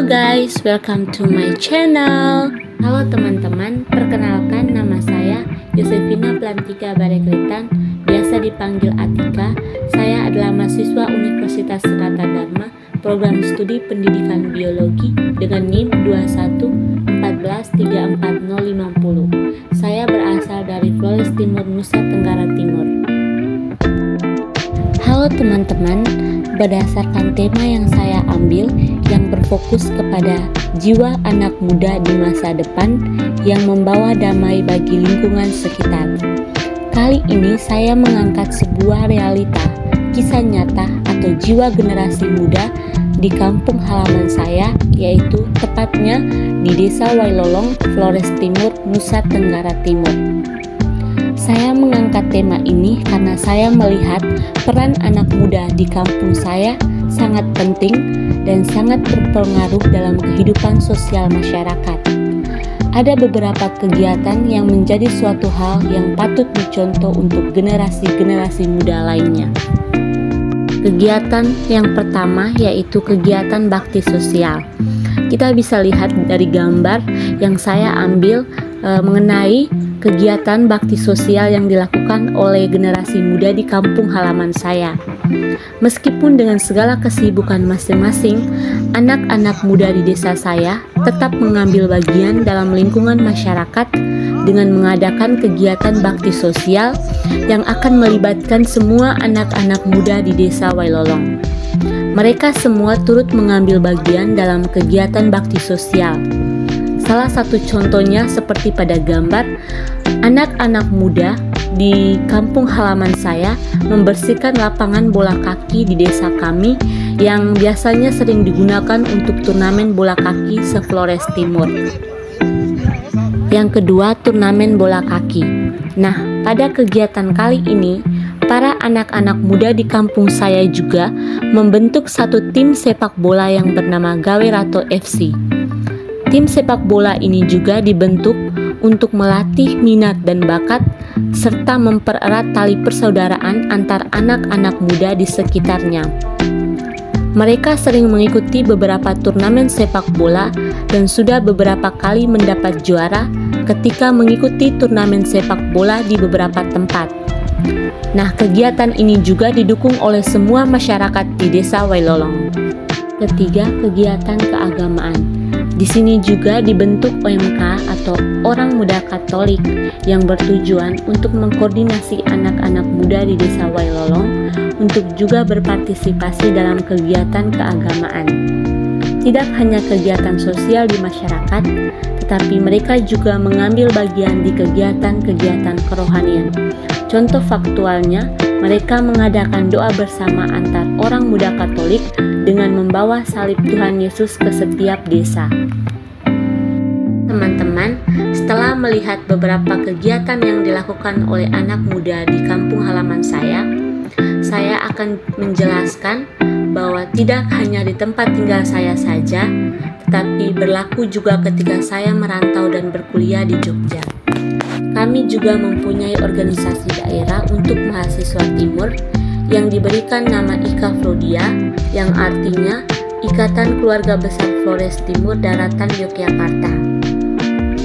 Halo guys, welcome to my channel. Halo teman-teman, perkenalkan nama saya Yosefina Plantika Barekritan, biasa dipanggil Atika. Saya adalah mahasiswa Universitas Senata Dharma, program studi pendidikan biologi dengan NIM 211434050. Saya berasal dari Flores Timur, Nusa Tenggara Timur. Halo teman-teman, berdasarkan tema yang saya ambil yang berfokus kepada jiwa anak muda di masa depan yang membawa damai bagi lingkungan sekitar. Kali ini saya mengangkat sebuah realita, kisah nyata atau jiwa generasi muda di kampung halaman saya, yaitu tepatnya di Desa Wailolong, Flores Timur, Nusa Tenggara Timur. Saya mengangkat tema ini karena saya melihat peran anak muda di kampung saya sangat penting dan sangat berpengaruh dalam kehidupan sosial masyarakat. Ada beberapa kegiatan yang menjadi suatu hal yang patut dicontoh untuk generasi-generasi muda lainnya. Kegiatan yang pertama yaitu kegiatan bakti sosial. Kita bisa lihat dari gambar yang saya ambil mengenai kegiatan bakti sosial yang dilakukan oleh generasi muda di kampung halaman saya. Meskipun dengan segala kesibukan masing-masing, anak-anak muda di desa saya tetap mengambil bagian dalam lingkungan masyarakat dengan mengadakan kegiatan bakti sosial yang akan melibatkan semua anak-anak muda di Desa Wailolong. Mereka semua turut mengambil bagian dalam kegiatan bakti sosial. Salah satu contohnya seperti pada gambar, anak-anak muda di kampung halaman saya membersihkan lapangan bola kaki di desa kami yang biasanya sering digunakan untuk turnamen bola kaki se-Flores Timur. Yang kedua, turnamen bola kaki. Nah, pada kegiatan kali ini, para anak-anak muda di kampung saya juga membentuk satu tim sepak bola yang bernama Gawerato FC. Tim sepak bola ini juga dibentuk untuk melatih minat dan bakat serta mempererat tali persaudaraan antar anak-anak muda di sekitarnya. Mereka sering mengikuti beberapa turnamen sepak bola dan sudah beberapa kali mendapat juara ketika mengikuti turnamen sepak bola di beberapa tempat. Nah, kegiatan ini juga didukung oleh semua masyarakat di Desa Wailolong. Ketiga, kegiatan keagamaan. Di sini juga dibentuk OMK atau Orang Muda Katolik yang bertujuan untuk mengkoordinasi anak-anak muda di Desa Wailolong untuk juga berpartisipasi dalam kegiatan keagamaan. Tidak hanya kegiatan sosial di masyarakat, tetapi mereka juga mengambil bagian di kegiatan-kegiatan kerohanian. Contoh faktualnya, mereka mengadakan doa bersama antar orang muda Katolik dengan membawa salib Tuhan Yesus ke setiap desa. Teman-teman, setelah melihat beberapa kegiatan yang dilakukan oleh anak muda di kampung halaman saya akan menjelaskan bahwa tidak hanya di tempat tinggal saya saja, tetapi berlaku juga ketika saya merantau dan berkuliah di Jogja. Kami juga mempunyai organisasi daerah untuk mahasiswa timur yang diberikan nama IKA Flodia, yang artinya Ikatan Keluarga Besar Flores Timur Daratan Yogyakarta.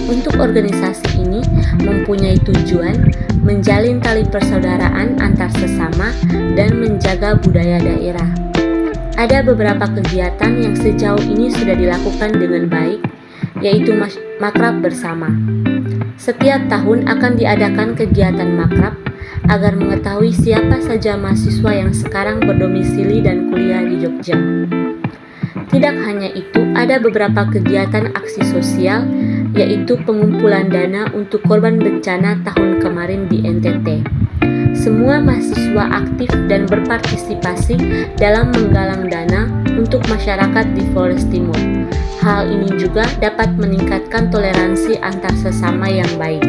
Untuk organisasi ini mempunyai tujuan menjalin tali persaudaraan antar sesama dan menjaga budaya daerah. Ada beberapa kegiatan yang sejauh ini sudah dilakukan dengan baik, yaitu makrab bersama. Setiap tahun akan diadakan kegiatan makrab agar mengetahui siapa saja mahasiswa yang sekarang berdomisili dan kuliah di Jogja. Tidak hanya itu, ada beberapa kegiatan aksi sosial, yaitu pengumpulan dana untuk korban bencana tahun kemarin di NTT. Semua mahasiswa aktif dan berpartisipasi dalam menggalang dana untuk masyarakat di Flores Timur. Hal ini juga dapat meningkatkan toleransi antar sesama yang baik.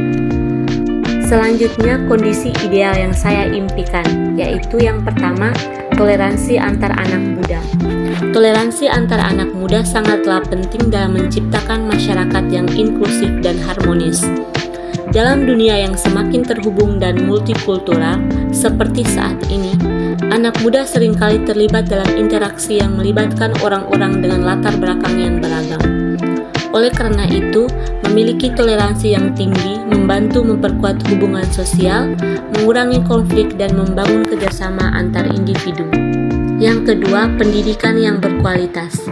Selanjutnya, kondisi ideal yang saya impikan, yaitu yang pertama, toleransi antar anak muda. Toleransi antar anak muda sangatlah penting dalam menciptakan masyarakat yang inklusif dan harmonis. Dalam dunia yang semakin terhubung dan multikultural seperti saat ini, anak muda seringkali terlibat dalam interaksi yang melibatkan orang-orang dengan latar belakang yang beragam. Oleh karena itu, memiliki toleransi yang tinggi membantu memperkuat hubungan sosial, mengurangi konflik, dan membangun kerjasama antar individu. Yang kedua, pendidikan yang berkualitas.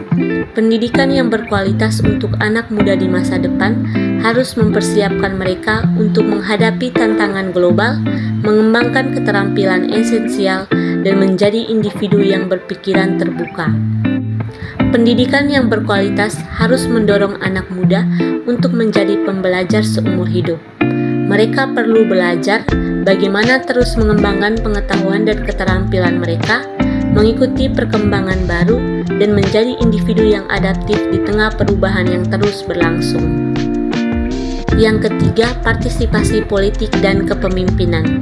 Pendidikan yang berkualitas untuk anak muda di masa depan harus mempersiapkan mereka untuk menghadapi tantangan global, mengembangkan keterampilan esensial, dan menjadi individu yang berpikiran terbuka. Pendidikan yang berkualitas harus mendorong anak muda untuk menjadi pembelajar seumur hidup. Mereka perlu belajar bagaimana terus mengembangkan pengetahuan dan keterampilan mereka, mengikuti perkembangan baru, dan menjadi individu yang adaptif di tengah perubahan yang terus berlangsung. Yang ketiga, partisipasi politik dan kepemimpinan.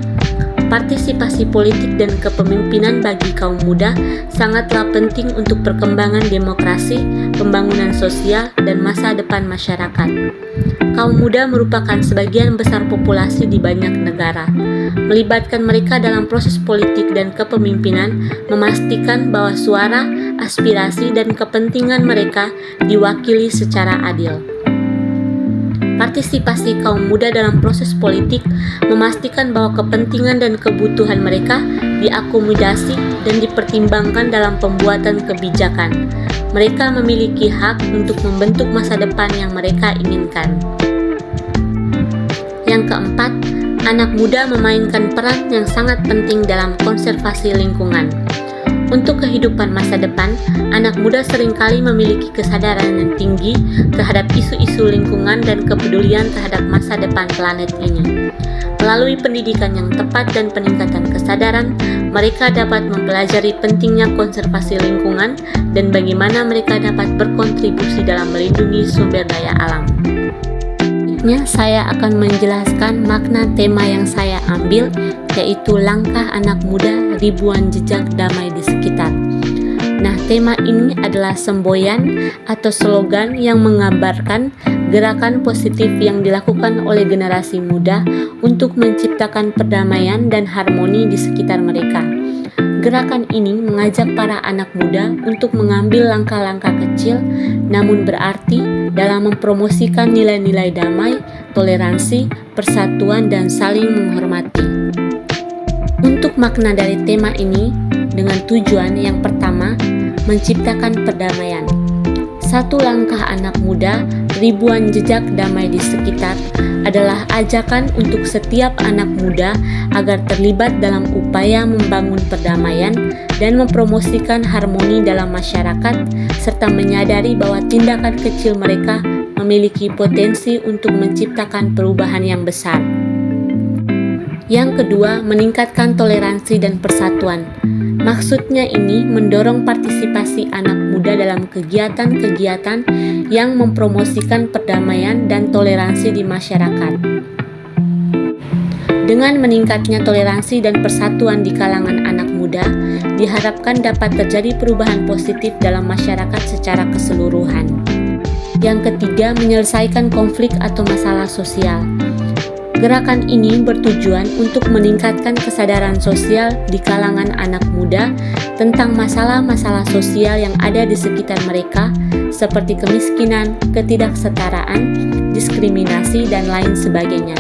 Partisipasi politik dan kepemimpinan bagi kaum muda sangatlah penting untuk perkembangan demokrasi, pembangunan sosial, dan masa depan masyarakat. Kaum muda merupakan sebagian besar populasi di banyak negara. Melibatkan mereka dalam proses politik dan kepemimpinan memastikan bahwa suara, aspirasi, dan kepentingan mereka diwakili secara adil. Partisipasi kaum muda dalam proses politik memastikan bahwa kepentingan dan kebutuhan mereka diakomodasi dan dipertimbangkan dalam pembuatan kebijakan. Mereka memiliki hak untuk membentuk masa depan yang mereka inginkan. Yang keempat, anak muda memainkan peran yang sangat penting dalam konservasi lingkungan. Untuk kehidupan masa depan, anak muda seringkali memiliki kesadaran yang tinggi terhadap isu-isu lingkungan dan kepedulian terhadap masa depan planet ini. Melalui pendidikan yang tepat dan peningkatan kesadaran, mereka dapat mempelajari pentingnya konservasi lingkungan dan bagaimana mereka dapat berkontribusi dalam melindungi sumber daya alam. Selanjutnya, saya akan menjelaskan makna tema yang saya ambil, yaitu langkah anak muda, ribuan jejak damai di sekitar. Nah, tema ini adalah semboyan atau slogan yang menggambarkan gerakan positif yang dilakukan oleh generasi muda untuk menciptakan perdamaian dan harmoni di sekitar mereka. Gerakan ini mengajak para anak muda untuk mengambil langkah-langkah kecil namun berarti dalam mempromosikan nilai-nilai damai, toleransi, persatuan, dan saling menghormati. Untuk makna dari tema ini, dengan tujuan yang pertama, menciptakan perdamaian. Satu langkah anak muda, ribuan jejak damai di sekitar adalah ajakan untuk setiap anak muda agar terlibat dalam upaya membangun perdamaian dan mempromosikan harmoni dalam masyarakat, serta menyadari bahwa tindakan kecil mereka memiliki potensi untuk menciptakan perubahan yang besar. Yang kedua, meningkatkan toleransi dan persatuan. Maksudnya ini mendorong partisipasi anak muda dalam kegiatan-kegiatan yang mempromosikan perdamaian dan toleransi di masyarakat. Dengan meningkatnya toleransi dan persatuan di kalangan anak muda, diharapkan dapat terjadi perubahan positif dalam masyarakat secara keseluruhan. Yang ketiga, menyelesaikan konflik atau masalah sosial. Gerakan ini bertujuan untuk meningkatkan kesadaran sosial di kalangan anak muda tentang masalah-masalah sosial yang ada di sekitar mereka, seperti kemiskinan, ketidaksetaraan, diskriminasi, dan lain sebagainya.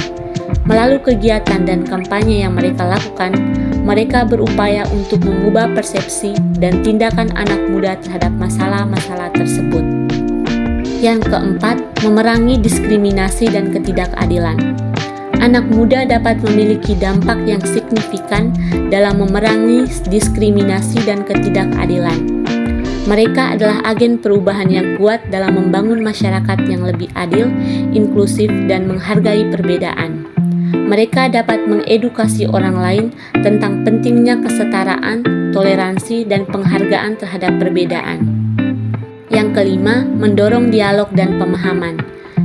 Melalui kegiatan dan kampanye yang mereka lakukan, mereka berupaya untuk mengubah persepsi dan tindakan anak muda terhadap masalah-masalah tersebut. Yang keempat, memerangi diskriminasi dan ketidakadilan. Anak muda dapat memiliki dampak yang signifikan dalam memerangi diskriminasi dan ketidakadilan. Mereka adalah agen perubahan yang kuat dalam membangun masyarakat yang lebih adil, inklusif, dan menghargai perbedaan. Mereka dapat mengedukasi orang lain tentang pentingnya kesetaraan, toleransi, dan penghargaan terhadap perbedaan. Yang kelima, mendorong dialog dan pemahaman.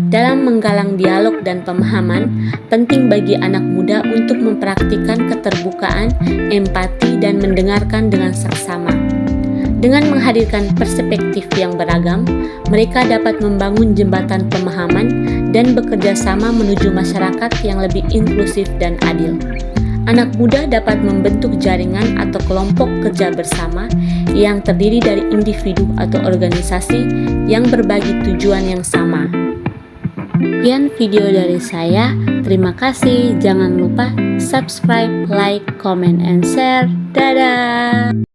Dalam menggalang dialog dan pemahaman, penting bagi anak muda untuk mempraktikkan keterbukaan, empati, dan mendengarkan dengan seksama. Dengan menghadirkan perspektif yang beragam, mereka dapat membangun jembatan pemahaman dan bekerja sama menuju masyarakat yang lebih inklusif dan adil. Anak muda dapat membentuk jaringan atau kelompok kerja bersama yang terdiri dari individu atau organisasi yang berbagi tujuan yang sama. Sekian video dari saya. Terima kasih. Jangan lupa subscribe, like, comment, and share. Dadah!